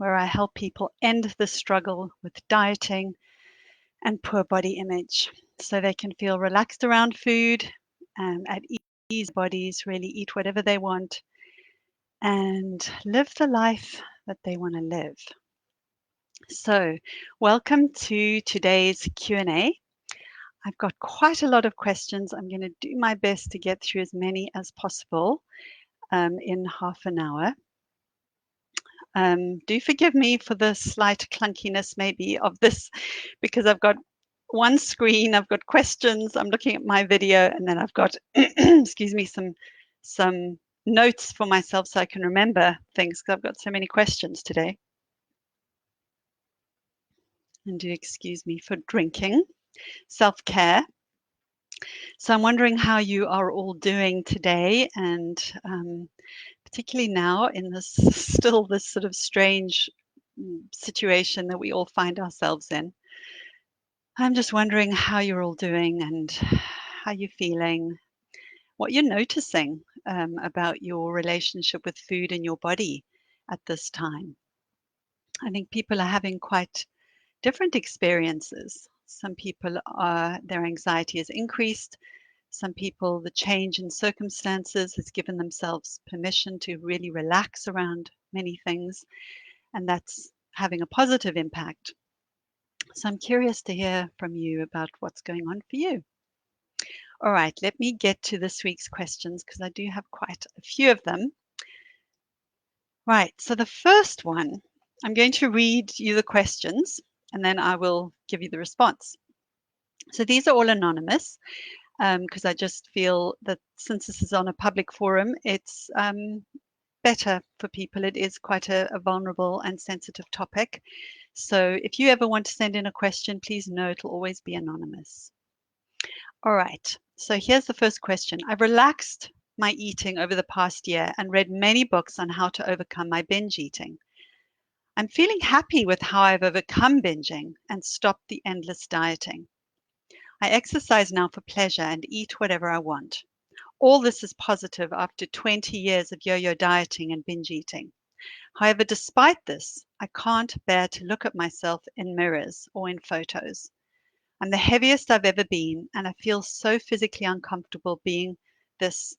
where I help people end the struggle with dieting and poor body image so they can feel relaxed around food, at ease bodies, really eat whatever they want and live the life that they want to live. So, welcome to today's Q&A. I've got quite a lot of questions. I'm going to do my best to get through as many as possible in half an hour. Do forgive me for the slight clunkiness maybe of this because I've got one screen, I've got questions, I'm looking at my video, and then I've got, excuse me, some notes for myself so I can remember things because I've got so many questions today. And do excuse me for drinking. Self-care. So I'm wondering how you are all doing today, and particularly now in this still this sort of strange situation that we all find ourselves in. I'm just wondering how you're all doing and how you're feeling, what you're noticing about your relationship with food and your body at this time. I think people are having quite different experiences. Some people their anxiety has increased. Some people, the change in circumstances has given themselves permission to really relax around many things, and that's having a positive impact. So I'm curious to hear from you about what's going on for you. All right, let me get to this week's questions because I do have quite a few of them. Right, so the first one, I'm going to read you the questions and then I will give you the response. So these are all anonymous because I just feel that since this is on a public forum, it's better for people. It is quite a vulnerable and sensitive topic. So if you ever want to send in a question, please know it'll always be anonymous. All right, so here's the first question. I've relaxed my eating over the past year and read many books on how to overcome my binge eating. I'm feeling happy with how I've overcome binging and stopped the endless dieting. I exercise now for pleasure and eat whatever I want. All this is positive after 20 years of yo-yo dieting and binge eating. However, despite this, I can't bear to look at myself in mirrors or in photos. I'm the heaviest I've ever been, and I feel so physically uncomfortable being this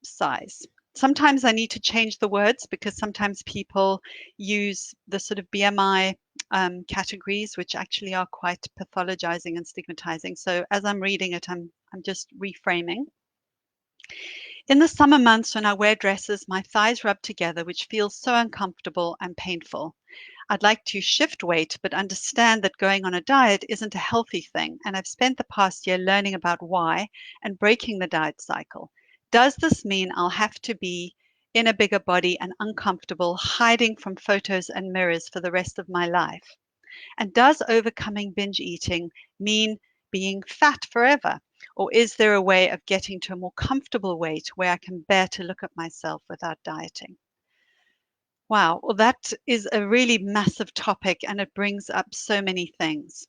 size. Sometimes I need to change the words because sometimes people use the sort of BMI categories, which actually are quite pathologizing and stigmatizing. So as I'm reading it, I'm just reframing. In the summer months when I wear dresses, my thighs rub together, which feels so uncomfortable and painful. I'd like to shift weight, but understand that going on a diet isn't a healthy thing. And I've spent the past year learning about why and breaking the diet cycle. Does this mean I'll have to be in a bigger body and uncomfortable, hiding from photos and mirrors for the rest of my life? And does overcoming binge eating mean being fat forever? Or is there a way of getting to a more comfortable weight where I can bear to look at myself without dieting? Wow, well, that is a really massive topic and it brings up so many things.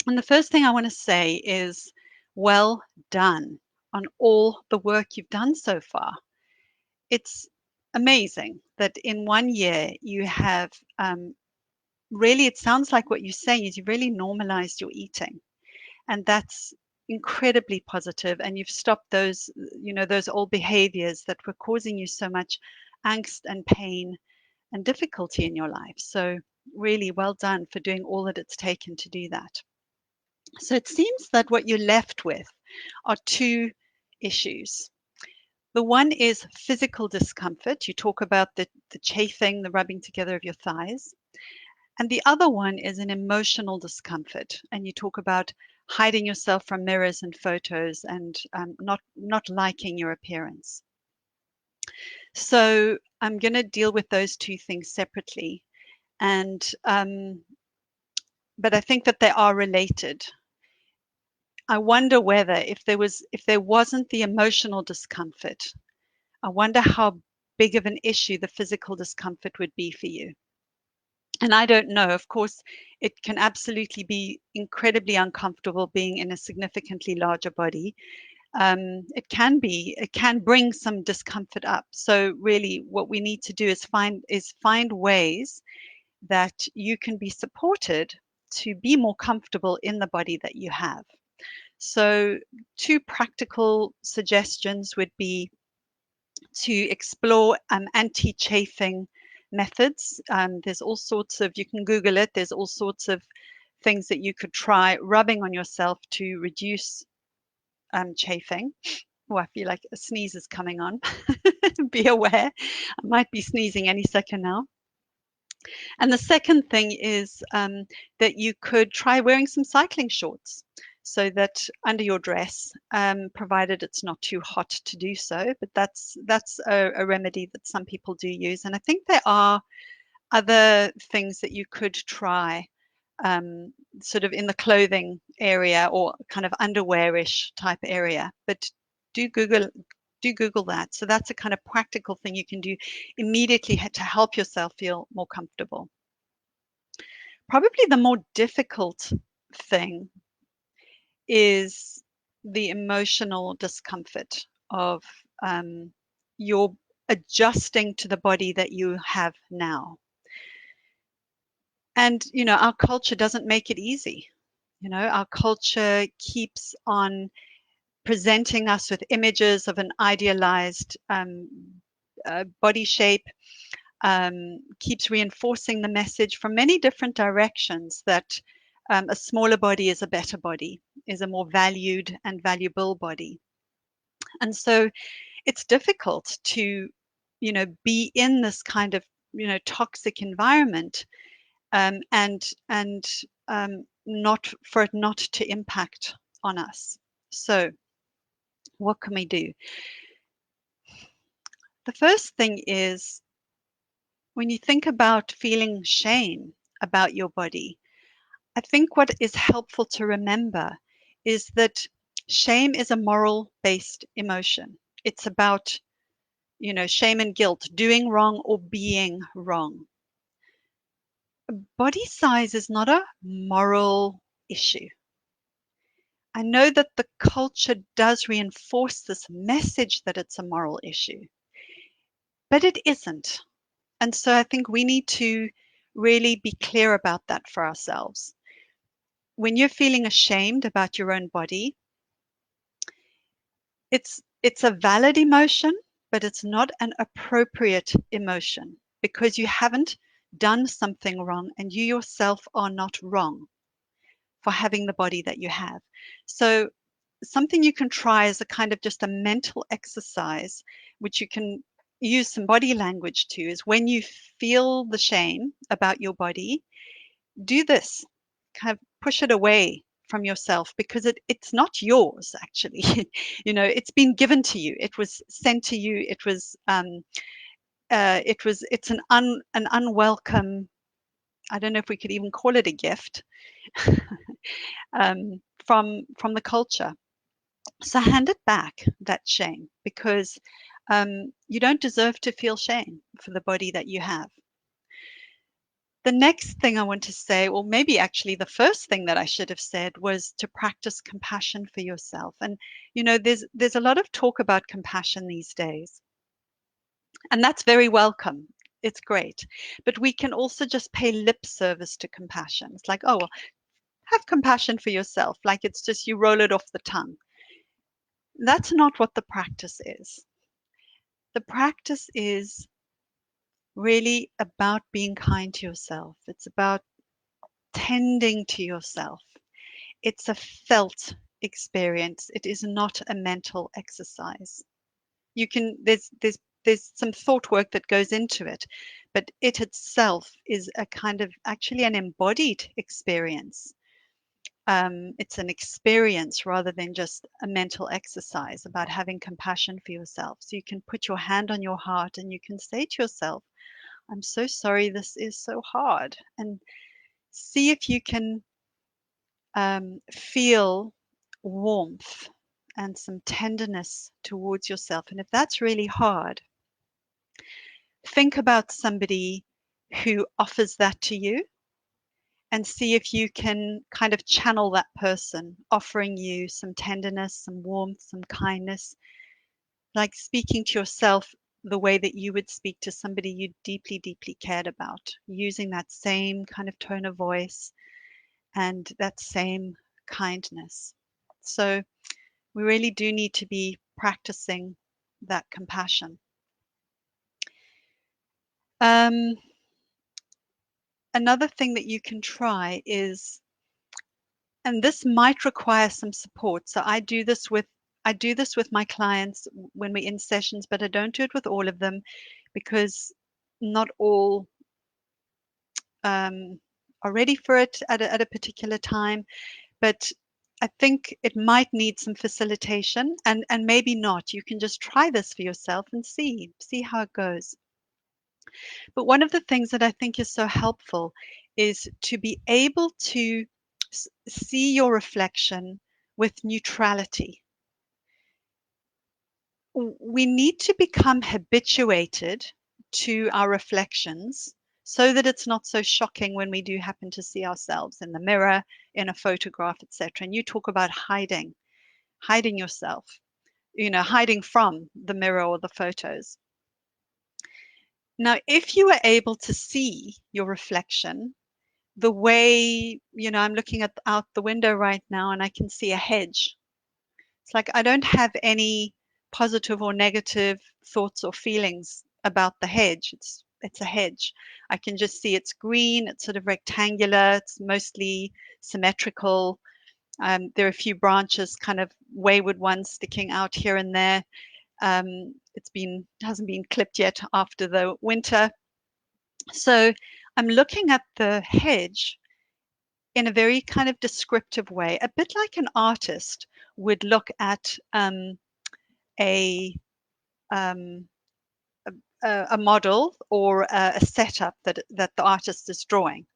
And the first thing I want to say is well done on all the work you've done so far. It's amazing that in 1 year you have really, it sounds like what you're saying is you've really normalized your eating. And that's incredibly positive, and you've stopped those those old behaviors that were causing you so much angst and pain and difficulty in your life. So really well done for doing all that it's taken to do that. So it seems that what you're left with are two issues. The one is physical discomfort. You talk about the chafing, the rubbing together of your thighs. And the other one is an emotional discomfort. And you talk about hiding yourself from mirrors and photos and not liking your appearance. So I'm going to deal with those two things separately. And but I think that they are related. I wonder whether if there wasn't the emotional discomfort, I wonder how big of an issue the physical discomfort would be for you. And I don't know. Of course, it can absolutely be incredibly uncomfortable being in a significantly larger body. It can bring some discomfort up. So really what we need to do is find ways that you can be supported to be more comfortable in the body that you have. So two practical suggestions would be to explore anti-chafing methods. There's all sorts of, you can Google it, there's all sorts of things that you could try rubbing on yourself to reduce chafing. Oh, I feel like a sneeze is coming on. Be aware. I might be sneezing any second now. And the second thing is that you could try wearing some cycling shorts so that under your dress, provided it's not too hot to do so. But that's a remedy that some people do use. And I think there are other things that you could try sort of in the clothing area or kind of underwearish type area. But do Google do Google that. So that's a kind of practical thing you can do immediately to help yourself feel more comfortable. Probably the more difficult thing is the emotional discomfort of your adjusting to the body that you have now. And, our culture doesn't make it easy. Our culture keeps on presenting us with images of an idealized body shape, keeps reinforcing the message from many different directions that a smaller body is a better body, is a more valued and valuable body. And so it's difficult to, be in this kind of, toxic environment and not for it not to impact on us. So what can we do? The first thing is when you think about feeling shame about your body, I think what is helpful to remember is that shame is a moral based emotion. It's about, shame and guilt, doing wrong or being wrong. Body size is not a moral issue. I know that the culture does reinforce this message that it's a moral issue, but it isn't. And so I think we need to really be clear about that for ourselves. When you're feeling ashamed about your own body, it's a valid emotion, but it's not an appropriate emotion because you haven't done something wrong and you yourself are not wrong for having the body that you have. So something you can try is a kind of just a mental exercise, which you can use some body language to, is when you feel the shame about your body, do this, kind of push it away from yourself because it's not yours actually. It's been given to you. It was sent to you. It's an unwelcome, I don't know if we could even call it a gift, from the culture. So hand it back, that shame, because you don't deserve to feel shame for the body that you have. The next thing I want to say, or maybe actually the first thing that I should have said, was to practice compassion for yourself. And there's a lot of talk about compassion these days, and that's very welcome. It's great, but we can also just pay lip service to compassion. It's like, oh, well, have compassion for yourself, like it's just you roll it off the tongue. That's not what the practice is. The practice is really about being kind to yourself. It's about tending to yourself. It's a felt experience. It is not a mental exercise. There's some thought work that goes into it, but it itself is a kind of actually an embodied experience. It's an experience rather than just a mental exercise about having compassion for yourself. So you can put your hand on your heart and you can say to yourself, I'm so sorry this is so hard. And see if you can feel warmth and some tenderness towards yourself. And if that's really hard, think about somebody who offers that to you and see if you can kind of channel that person, offering you some tenderness, some warmth, some kindness, like speaking to yourself the way that you would speak to somebody you deeply, deeply cared about, using that same kind of tone of voice and that same kindness. So we really do need to be practicing that compassion. Um, Another thing that you can try is, and this might require some support. So I do this with my clients when we're in sessions, but I don't do it with all of them because not all are ready for it at a particular time. But I think it might need some facilitation, and maybe not. You can just try this for yourself and see how it goes. But one of the things that I think is so helpful is to be able to see your reflection with neutrality. We need to become habituated to our reflections so that it's not so shocking when we do happen to see ourselves in the mirror, in a photograph, etc. And you talk about hiding yourself, hiding from the mirror or the photos. Now, if you were able to see your reflection the way, I'm looking out the window right now and I can see a hedge. It's like I don't have any positive or negative thoughts or feelings about the hedge. It's a hedge. I can just see it's green, it's sort of rectangular, it's mostly symmetrical. There are a few branches, kind of wayward ones sticking out here and there. Hasn't been clipped yet after the winter. So I'm looking at the hedge in a very kind of descriptive way, a bit like an artist would look at a, um, a model or a setup that the artist is drawing.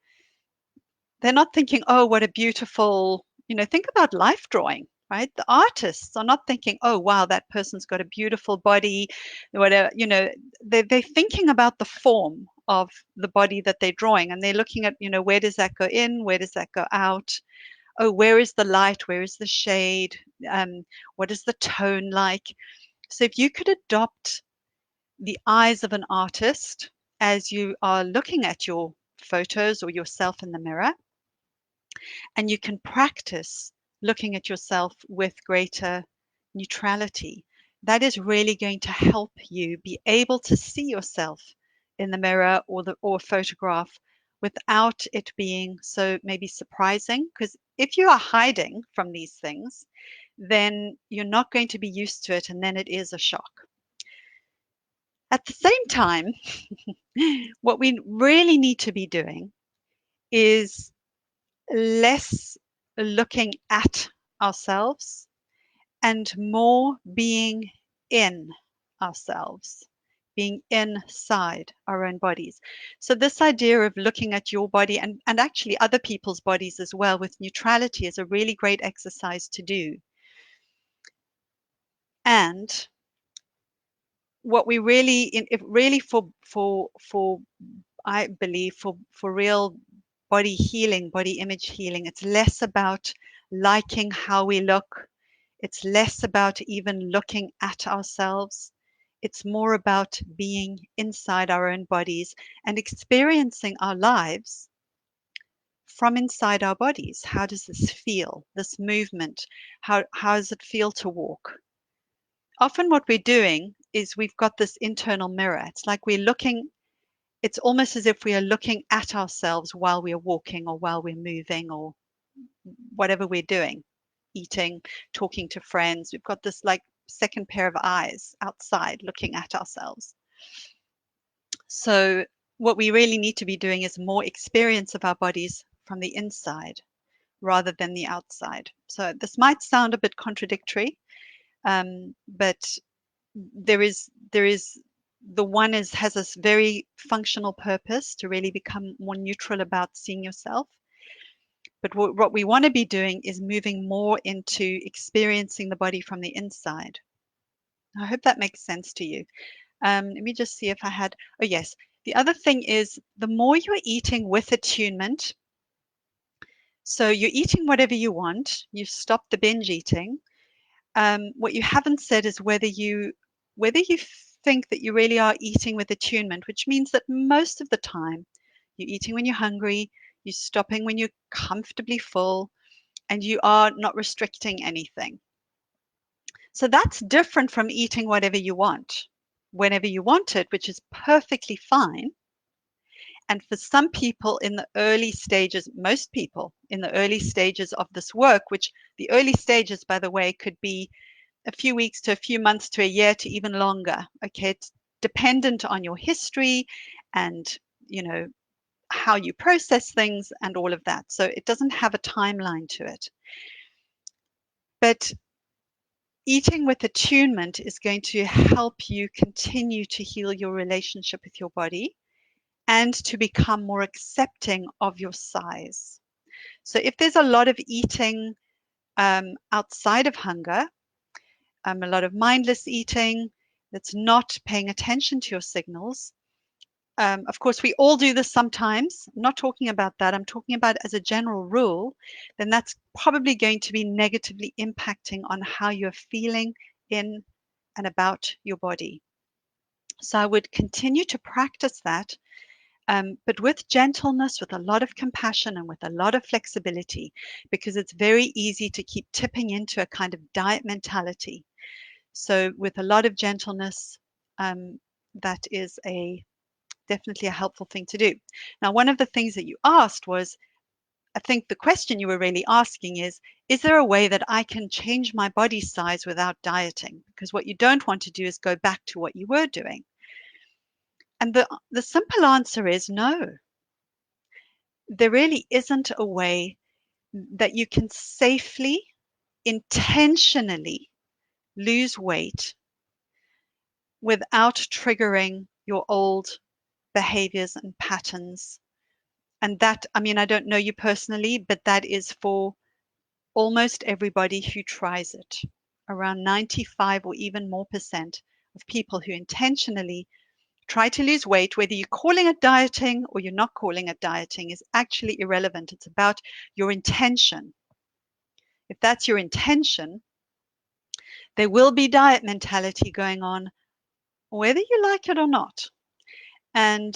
They're not thinking, oh, what a beautiful, think about life drawing, right? The artists are not thinking, oh, wow, that person's got a beautiful body, whatever, they're thinking about the form of the body that they're drawing, and they're looking at, where does that go in? Where does that go out? Oh, where is the light? Where is the shade? What is the tone like? So if you could adopt the eyes of an artist as you are looking at your photos or yourself in the mirror, and you can practice looking at yourself with greater neutrality. That is really going to help you be able to see yourself in the mirror or photograph without it being so maybe surprising. Because if you are hiding from these things, then you're not going to be used to it, and then it is a shock. At the same time, what we really need to be doing is less looking at ourselves and more being in ourselves, being inside our own bodies. So, this idea of looking at your body and actually other people's bodies as well with neutrality is a really great exercise to do. And what we really, if really for I believe for real body healing, body image healing, it's less about liking how we look. It's less about even looking at ourselves. It's more about being inside our own bodies and experiencing our lives from inside our bodies. How does this feel? This movement? How does it feel to walk? Often what we're doing is we've got this internal mirror. It's like it's almost as if we are looking at ourselves while we're walking or while we're moving or whatever we're doing, eating, talking to friends. We've got this like second pair of eyes outside looking at ourselves. So, what we really need to be doing is more experience of our bodies from the inside rather than the outside. So, this might sound a bit contradictory, but there is the one has this very functional purpose to really become more neutral about seeing yourself. But what we want to be doing is moving more into experiencing the body from the inside. I hope that makes sense to you. Let me just see if oh yes. The other thing is the more you're eating with attunement, So you're eating whatever you want. You've stopped the binge eating. What you haven't said is whether you think that you really are eating with attunement, which means that most of the time you're eating when you're hungry, you're stopping when you're comfortably full, and you are not restricting anything. So that's different from eating whatever you want, whenever you want it, which is perfectly fine. And for some people in the early stages, most people in the early stages of this work, which the early stages, by the way, could be a few weeks to a few months to a year to even longer. Okay, it's dependent on your history and, you know, how you process things and all of that. So it doesn't have a timeline to it. But eating with attunement is going to help you continue to heal your relationship with your body and to become more accepting of your size. So if there's a lot of eating outside of hunger, a lot of mindless eating that's not paying attention to your signals. Of course, we all do this sometimes. I'm not talking about that. I'm talking about as a general rule, then that's probably going to be negatively impacting on how you're feeling in and about your body. So I would continue to practice that, but with gentleness, with a lot of compassion, and with a lot of flexibility, because it's very easy to keep tipping into a kind of diet mentality. So with a lot of gentleness, that is definitely a helpful thing to do. Now, one of the things that you asked was, I think the question you were really asking is there a way that I can change my body size without dieting? Because what you don't want to do is go back to what you were doing. And the simple answer is no. There really isn't a way that you can safely, intentionally lose weight without triggering your old behaviors and patterns. And that, I mean, I don't know you personally, but that is for almost everybody who tries it. Around 95 or even more percent of people who intentionally try to lose weight, whether you're calling it dieting or you're not calling it dieting, is actually irrelevant. It's about your intention. If that's your intention, there will be diet mentality going on, whether you like it or not. And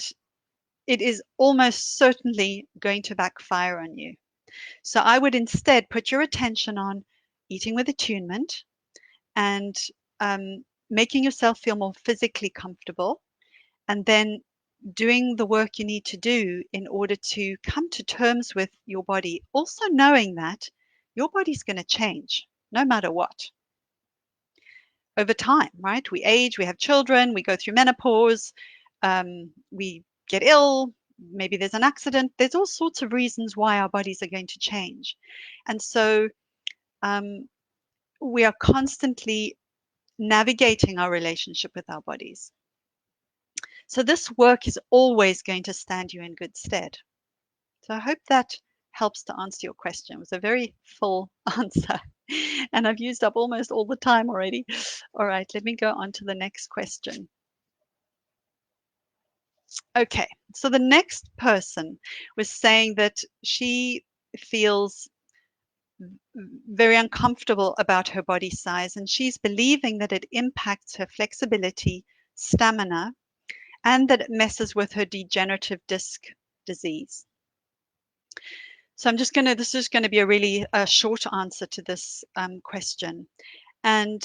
it is almost certainly going to backfire on you. So I would instead put your attention on eating with attunement and making yourself feel more physically comfortable, and then doing the work you need to do in order to come to terms with your body. Also knowing that your body's going to change no matter what over time, right? We age, we have children, we go through menopause, we get ill, maybe there's an accident. There's all sorts of reasons why our bodies are going to change. And so um, we are constantly navigating our relationship with our bodies. So this work is always going to stand you in good stead. So I hope that helps to answer your question. It was a very full answer, and I've used up almost all the time already. All right, let me go on to the next question. Okay, so the next person was saying that she feels very uncomfortable about her body size, and she's believing that it impacts her flexibility, stamina, and that it messes with her degenerative disc disease. So this is going to be a really short answer to this question. And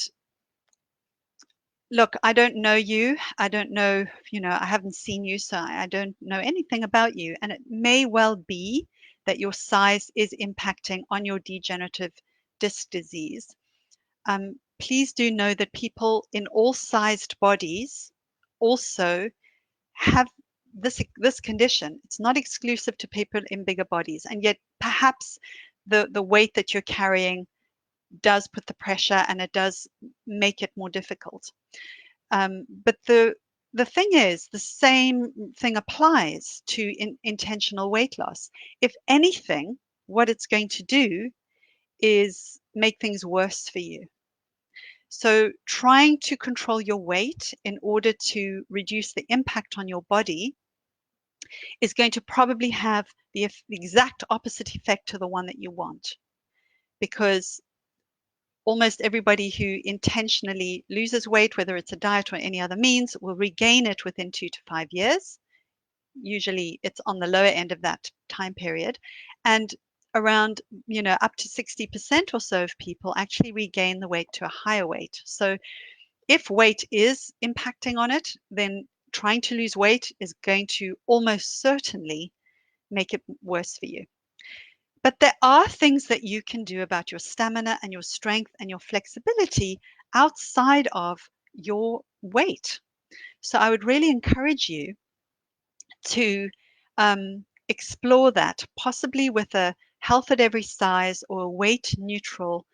look, I don't know you. I don't know, I haven't seen you, so I don't know anything about you. And it may well be that your size is impacting on your degenerative disc disease. Please do know that people in all sized bodies also have this condition. It's not exclusive to people in bigger bodies, and yet perhaps the weight that you're carrying does put the pressure and it does make it more difficult. But the thing is, the same thing applies to intentional weight loss. If anything, what it's going to do is make things worse for you. So trying to control your weight in order to reduce the impact on your body is going to probably have the exact opposite effect to the one that you want, because almost everybody who intentionally loses weight, whether it's a diet or any other means, will regain it within 2 to 5 years. Usually it's on the lower end of that time period. And around, up to 60% or so of people actually regain the weight to a higher weight. So if weight is impacting on it, then trying to lose weight is going to almost certainly make it worse for you. But there are things that you can do about your stamina and your strength and your flexibility outside of your weight. So I would really encourage you to explore that, possibly with a health at every size or a weight neutral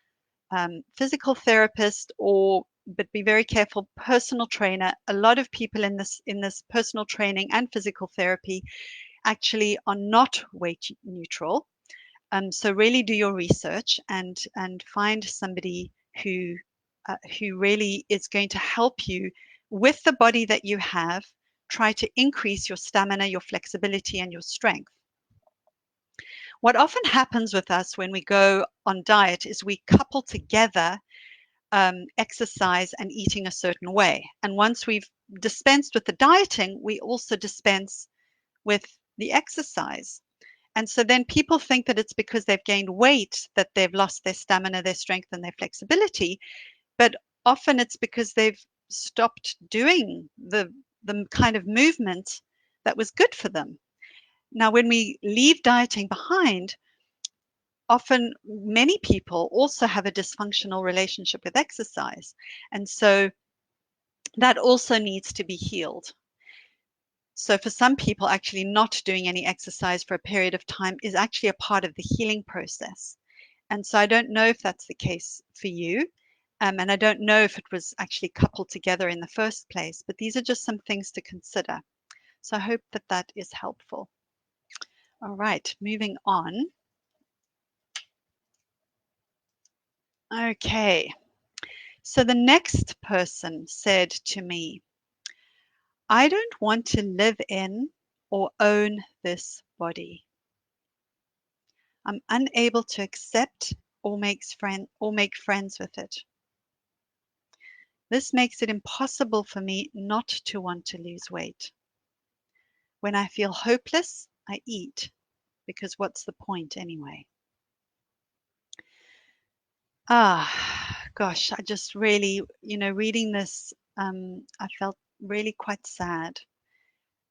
physical therapist, or but be very careful, personal trainer. A lot of people in this personal training and physical therapy actually are not weight neutral. So really do your research and find somebody who really is going to help you with the body that you have. Try to increase your stamina, your flexibility, and your strength. What often happens with us when we go on diet is we couple together exercise and eating a certain way. And once we've dispensed with the dieting, we also dispense with the exercise. And so then people think that it's because they've gained weight that they've lost their stamina, their strength, and their flexibility. But often it's because they've stopped doing the kind of movement that was good for them. Now, when we leave dieting behind, often many people also have a dysfunctional relationship with exercise. And so that also needs to be healed. So for some people, actually not doing any exercise for a period of time is actually a part of the healing process. And so I don't know if that's the case for you. And I don't know if it was actually coupled together in the first place, but these are just some things to consider. So I hope that that is helpful. All right, moving on. Okay, so the next person said to me, I don't want to live in or own this body. I'm unable to accept or make friends with it. This makes it impossible for me not to want to lose weight. When I feel hopeless, I eat, because what's the point anyway? Gosh, I just really, reading this, I felt really quite sad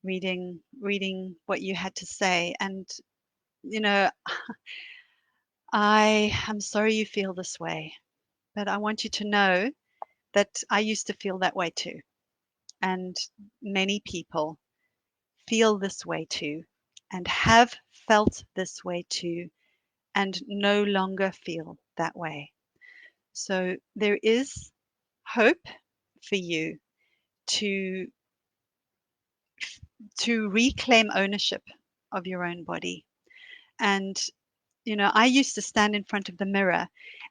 reading what you had to say. And, you know, I am sorry you feel this way, but I want you to know that I used to feel that way too. And many people feel this way too, and have felt this way too, and no longer feel that way. So there is hope for you to to reclaim ownership of your own body. And I used to stand in front of the mirror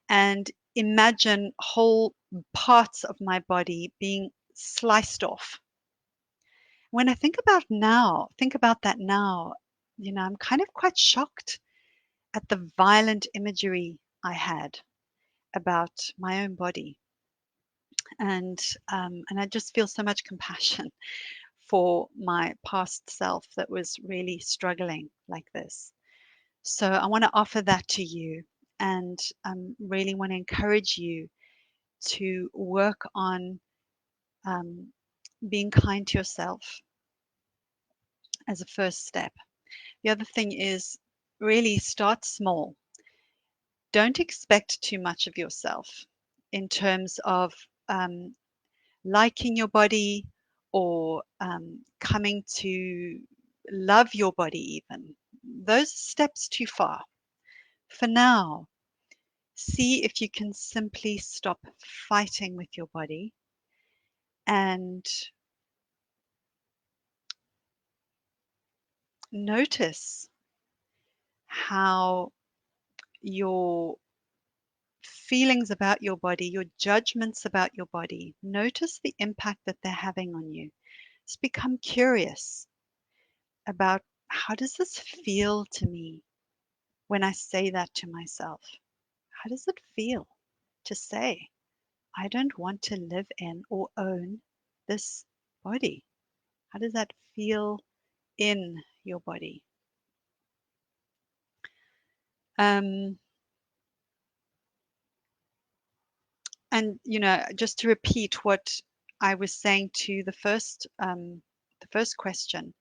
and imagine whole parts of my body being sliced off. When I think about that now, I'm kind of quite shocked at the violent imagery I had about my own body. And I just feel so much compassion for my past self that was really struggling like this. So I want to offer that to you, and really want to encourage you to work on um, being kind to yourself as a first step. The other thing is really start small. Don't expect too much of yourself in terms of um, liking your body, or coming to love your body even. Those steps too far. For now, see if you can simply stop fighting with your body and notice how your feelings about your body, your judgments about your body, notice the impact that they're having on you. Just become curious about how does this feel to me when I say that to myself? How does it feel to say, I don't want to live in or own this body? How does that feel in your body? Um, and just to repeat what I was saying to the first question,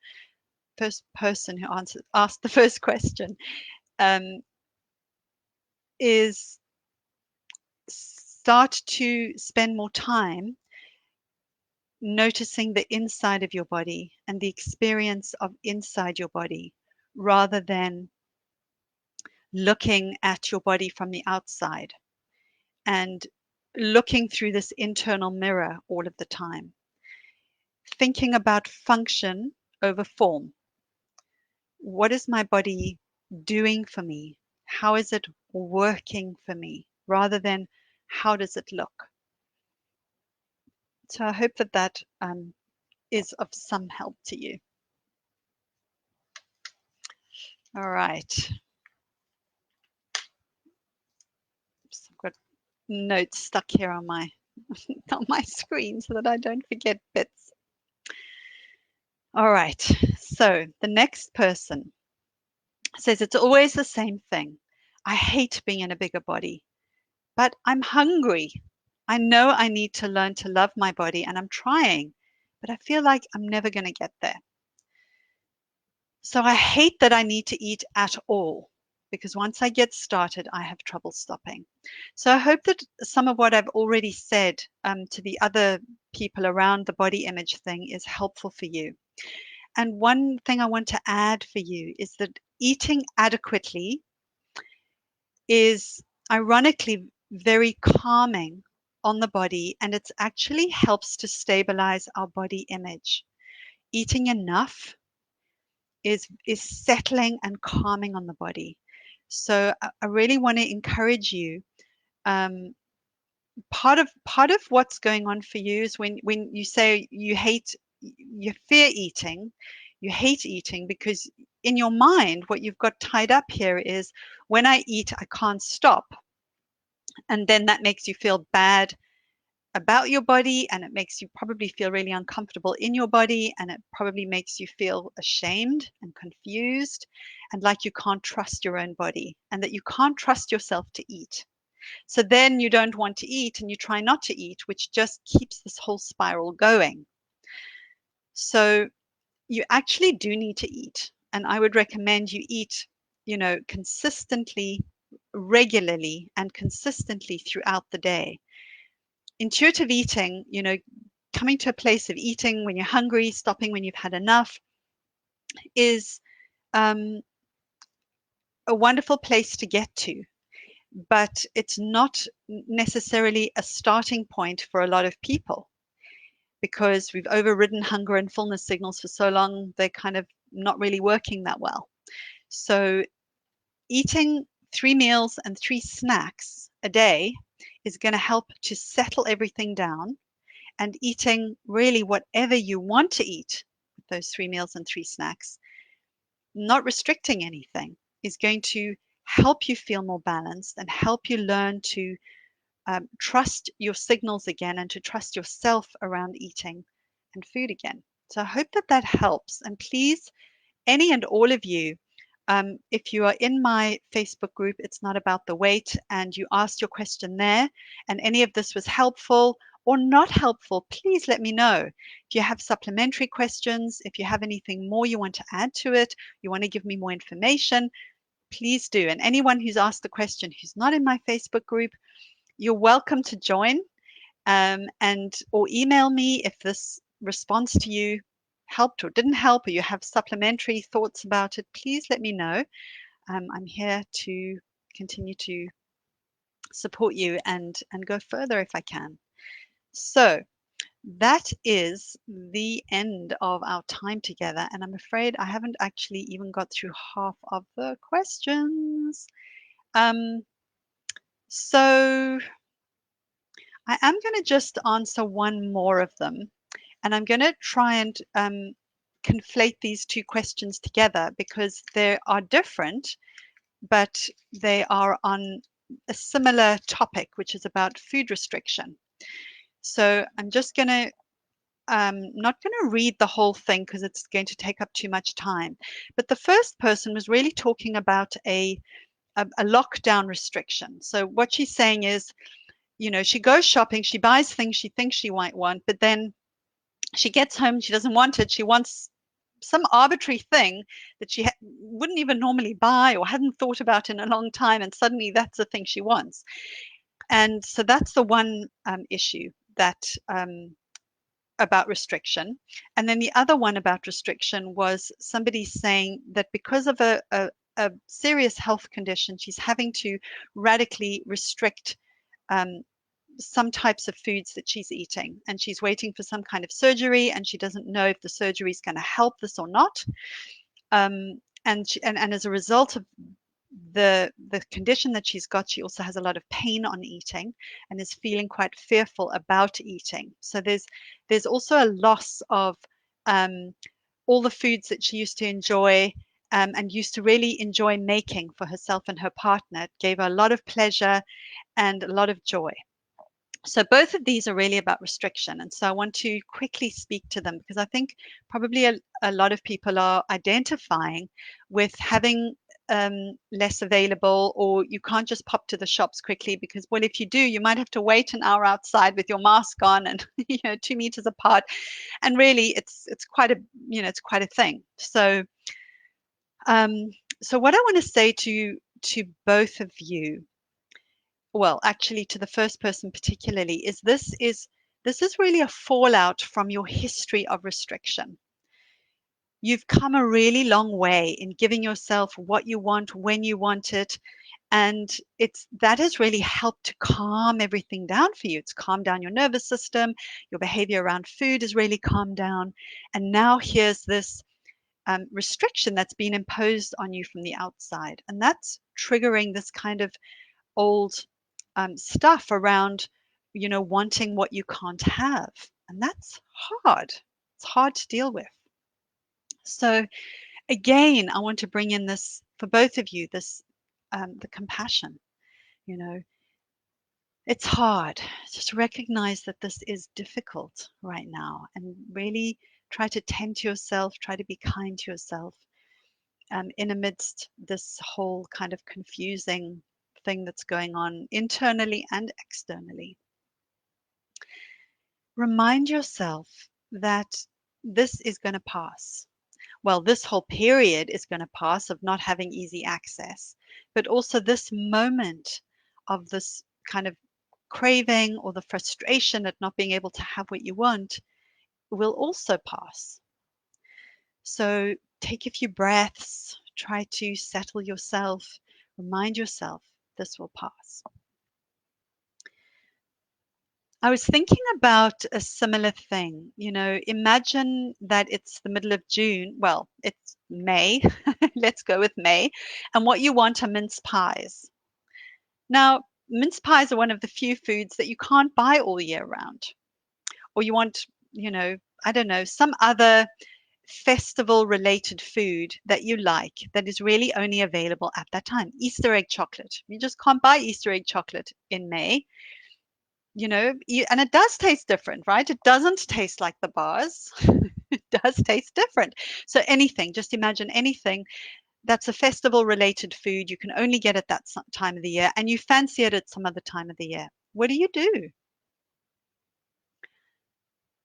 first person who asked the first question, um, is start to spend more time noticing the inside of your body and the experience of inside your body rather than looking at your body from the outside and looking through this internal mirror all of the time, thinking about function over form. What is my body doing for me? How is it working for me? Rather than how does it look? So I hope that is of some help to you. All right. So I've got notes stuck here on my on my screen so that I don't forget bits. All right. So the next person says it's always the same thing. I hate being in a bigger body, but I'm hungry. I know I need to learn to love my body and I'm trying, but I feel like I'm never going to get there. So I hate that I need to eat at all because once I get started, I have trouble stopping. So I hope that some of what I've already said to the other people around the body image thing is helpful for you. And one thing I want to add for you is that eating adequately is ironically very calming on the body and it actually helps to stabilize our body image. Eating enough is settling and calming on the body. So I really want to encourage you. Um, part of what's going on for you is when you say you fear eating, you hate eating because in your mind what you've got tied up here is when I eat I can't stop, and then that makes you feel bad about your body and it makes you probably feel really uncomfortable in your body and it probably makes you feel ashamed and confused and like you can't trust your own body and that you can't trust yourself to eat. So then you don't want to eat and you try not to eat, which just keeps this whole spiral going. So you actually do need to eat. And I would recommend you eat, consistently, regularly, and consistently throughout the day. Intuitive eating, coming to a place of eating when you're hungry, stopping when you've had enough, is um, a wonderful place to get to. But it's not necessarily a starting point for a lot of people because we've overridden hunger and fullness signals for so long, they're kind of not really working that well. So, eating 3 meals and 3 snacks a day is going to help to settle everything down, and eating really whatever you want to eat with those 3 meals and 3 snacks, not restricting anything, is going to help you feel more balanced and help you learn to trust your signals again and to trust yourself around eating and food again. So I hope that that helps. And please, any and all of you, if you are in my Facebook group, it's not about the weight, and you asked your question there, and any of this was helpful or not helpful, please let me know. If you have supplementary questions, if you have anything more you want to add to it, you want to give me more information, please do. And anyone who's asked the question who's not in my Facebook group, you're welcome to join and or email me if this response to you helped or didn't help, or you have supplementary thoughts about it. Please let me know. I'm here to continue to support you and go further if I can. So that is the end of our time together, and I'm afraid I haven't actually even got through half of the questions. Um, so I am going to just answer one more of them, and I'm going to try and conflate these two questions together because they are different, but they are on a similar topic, which is about food restriction. So I'm just going to not going to read the whole thing because it's going to take up too much time. But the first person was really talking about a lockdown restriction. So what she's saying is, she goes shopping, she buys things she thinks she might want, but then she gets home, she doesn't want it. She wants some arbitrary thing that she wouldn't even normally buy or hadn't thought about in a long time, and suddenly that's the thing she wants. And so that's the one issue that about restriction. And then the other one about restriction was somebody saying that because of a serious health condition, she's having to radically restrict um, some types of foods that she's eating. And she's waiting for some kind of surgery, and she doesn't know if the surgery is going to help this or not. And as a result of the condition that she's got, she also has a lot of pain on eating and is feeling quite fearful about eating. So there's also a loss of um, all the foods that she used to enjoy and used to really enjoy making for herself and her partner. It gave her a lot of pleasure and a lot of joy. So both of these are really about restriction. And so I want to quickly speak to them because I think probably a lot of people are identifying with having less available, or you can't just pop to the shops quickly because, well, if you do, you might have to wait an hour outside with your mask on and 2 meters apart. And really, it's quite a thing. Um, so what I want to say to both of you, well, actually to the first person particularly, is this is really a fallout from your history of restriction. You've come a really long way in giving yourself what you want when you want it, and it's that has really helped to calm everything down for you. It's calmed down your nervous system, your behavior around food is really calmed down, and now here's this restriction that's been imposed on you from the outside, and that's triggering this kind of old stuff around, wanting what you can't have. And that's hard. It's hard to deal with. So, again, I want to bring in this for both of you this, the compassion. You know, it's hard. Just recognize that this is difficult right now and really try to tend to yourself, try to be kind to yourself in amidst this whole kind of confusing thing that's going on internally and externally. Remind yourself that this is going to pass. Well, this whole period is going to pass of not having easy access, but also this moment of this kind of craving or the frustration at not being able to have what you want will also pass. So take a few breaths, try to settle yourself, remind yourself this will pass. I was thinking about a similar thing. Imagine that it's the middle of June. Well, it's May. Let's go with May. And what you want are mince pies. Now, mince pies are one of the few foods that you can't buy all year round. Or you want, I don't know, some other festival related food that you like that is really only available at that time. Easter egg chocolate. You just can't buy Easter egg chocolate in May. And it does taste different, right? It doesn't taste like the bars. It does taste different. So anything, just imagine anything that's a festival related food you can only get at that time of the year, and you fancy it at some other time of the year. What do?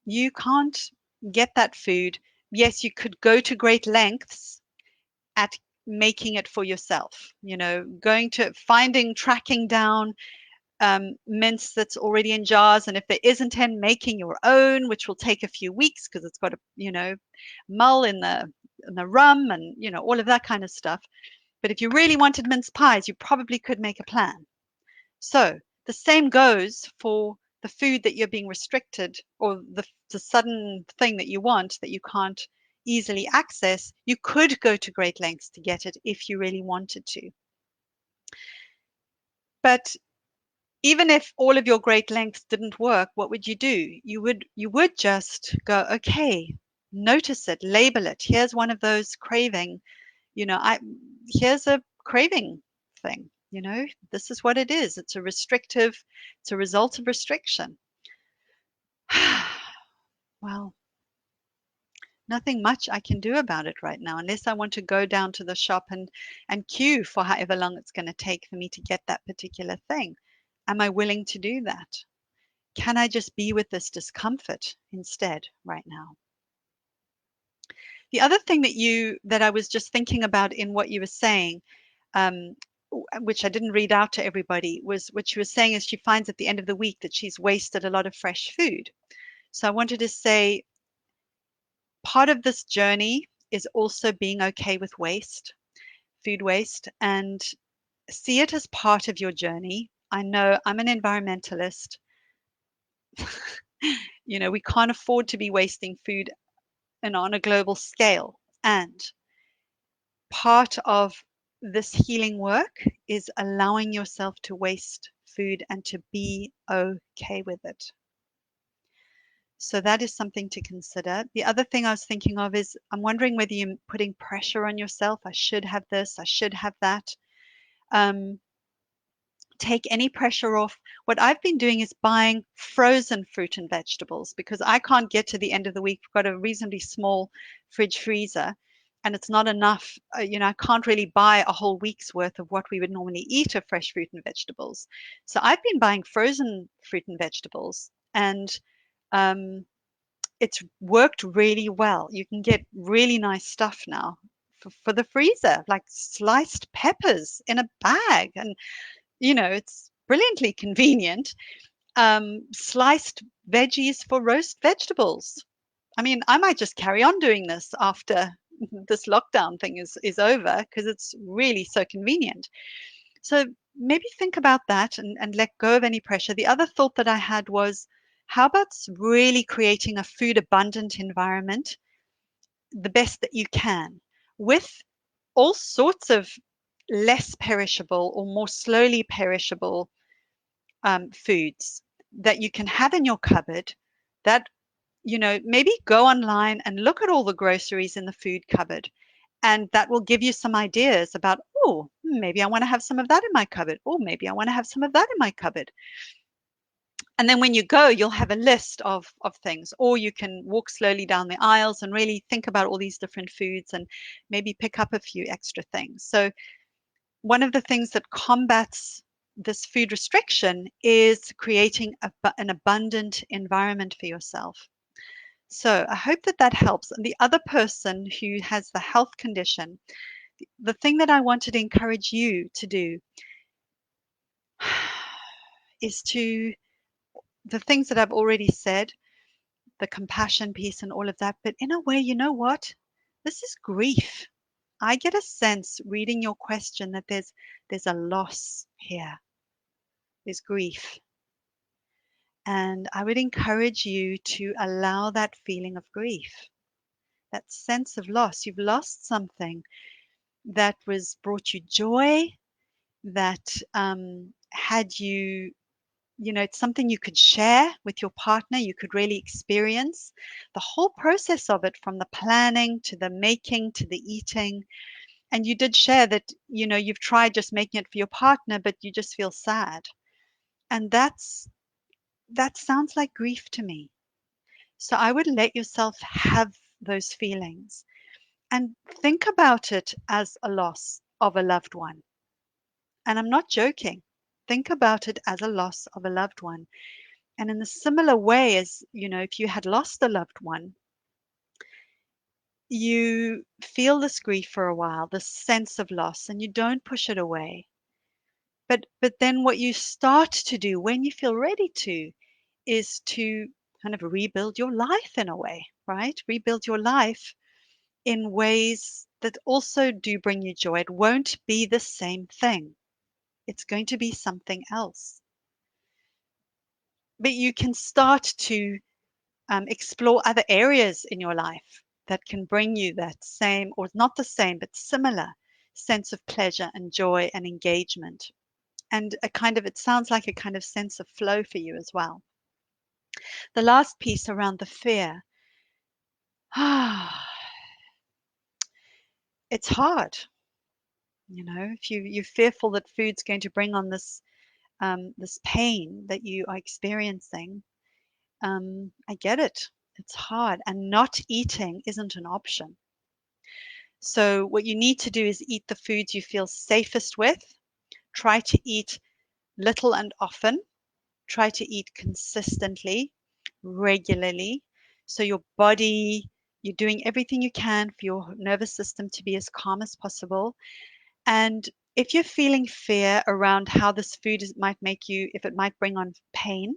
You can't get that food. Yes, you could go to great lengths at making it for yourself, going to tracking down mince that's already in jars, and if there isn't any, making your own, which will take a few weeks because it's got to mull in the rum and all of that kind of stuff. But if you really wanted mince pies, you probably could make a plan. So the same goes for the food that you're being restricted, or the sudden thing that you want that you can't easily access. You could go to great lengths to get it if you really wanted to, but even if all of your great lengths didn't work, what would you do? You would just go, okay, Notice it, label it. Here's one of those craving, here's a craving thing, this is what it is. It's a result of restriction. Well, nothing much I can do about it right now, unless I want to go down to the shop and queue for however long it's going to take for me to get that particular thing. Am I willing to do that? Can I just be with this discomfort instead right now? The other thing that I was just thinking about in what you were saying, um, which I didn't read out to everybody, was what she was saying is she finds at the end of the week that she's wasted a lot of fresh food. So I wanted to say part of this journey is also being okay with waste, food waste, and see it as part of your journey. I know I'm an environmentalist. We can't afford to be wasting food and on a global scale. And part of this healing work is allowing yourself to waste food and to be okay with it. So that is something to consider. The other thing I was thinking of is I'm wondering whether you're putting pressure on yourself. I should have this, I should have that. Um, Take any pressure off. What I've been doing is buying frozen fruit and vegetables because I can't get to the end of the week. We've got a reasonably small fridge freezer and it's not enough. I can't really buy a whole week's worth of what we would normally eat of fresh fruit and vegetables. So I've been buying frozen fruit and vegetables and um, it's worked really well. You can get really nice stuff now for the freezer, like sliced peppers in a bag. And it's brilliantly convenient. Sliced veggies for roast vegetables. I mean, I might just carry on doing this after this lockdown thing is over because it's really so convenient. So maybe think about that and let go of any pressure. The other thought that I had was, how about really creating a food abundant environment the best that you can with all sorts of less perishable or more slowly perishable foods that you can have in your cupboard that, maybe go online and look at all the groceries in the food cupboard. And that will give you some ideas about, oh, maybe I want to have some of that in my cupboard. Or maybe I want to have some of that in my cupboard. And then when you go, you'll have a list of things. Or you can walk slowly down the aisles and really think about all these different foods and maybe pick up a few extra things. So one of the things that combats this food restriction is creating an abundant environment for yourself. So I hope that that helps. And the other person who has the health condition, the thing that I wanted to encourage you to do is the things that I've already said, the compassion piece and all of that. But in a way, you know what? This is grief. I get a sense reading your question that there's a loss here. There's grief. And I would encourage you to allow that feeling of grief, that sense of loss. You've lost something that was brought you joy, that had you, it's something you could share with your partner, you could really experience the whole process of it from the planning to the making to the eating. And you did share that, you've tried just making it for your partner, but you just feel sad. And that sounds like grief to me. So I would let yourself have those feelings and think about it as a loss of a loved one. And I'm not joking. Think about it as a loss of a loved one. And in a similar way as, if you had lost a loved one, you feel this grief for a while, this sense of loss, and you don't push it away. But then what you start to do when you feel ready to is to kind of rebuild your life in a way, right? Rebuild your life in ways that also do bring you joy. It won't be the same thing. It's going to be something else. But you can start to explore other areas in your life that can bring you that same, or not the same, but similar sense of pleasure and joy and engagement. And it sounds like a kind of sense of flow for you as well. The last piece around the fear. It's hard, if you're fearful that food's going to bring on this pain that you are experiencing. I get it. It's hard, and not eating isn't an option. So what you need to do is eat the foods you feel safest with. Try to eat little and often. Try to eat consistently, regularly. So you're doing everything you can for your nervous system to be as calm as possible. And if you're feeling fear around how this might make you, if it might bring on pain,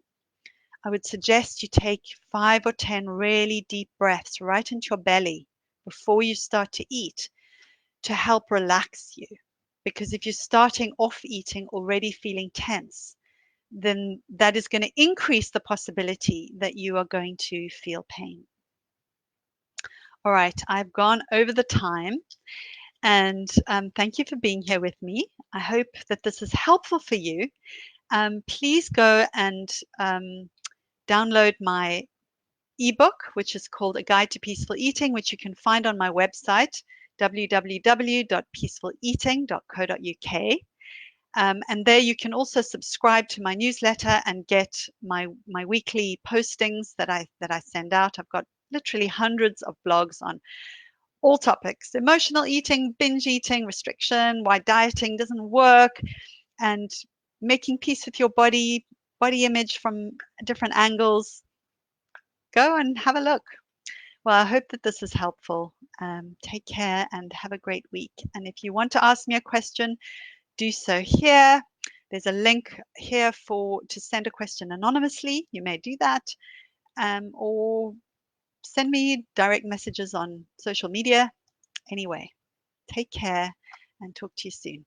I would suggest you take 5 or 10 really deep breaths right into your belly before you start to eat to help relax you. Because if you're starting off eating already feeling tense, then that is going to increase the possibility that you are going to feel pain. All right, I've gone over the time, and thank you for being here with me. I hope that this is helpful for you. Please go and download my ebook, which is called A Guide to Peaceful Eating, which you can find on my website, www.peacefuleating.co.uk. And there you can also subscribe to my newsletter and get my weekly postings that I send out. I've got literally hundreds of blogs on all topics: emotional eating, binge eating, restriction, why dieting doesn't work, and making peace with your body image from different angles. Go and have a look. Well, I hope that this is helpful. Take care and have a great week. And if you want to ask me a question, do so here. There's a link here to send a question anonymously. You may do that, or send me direct messages on social media. Anyway, take care and talk to you soon.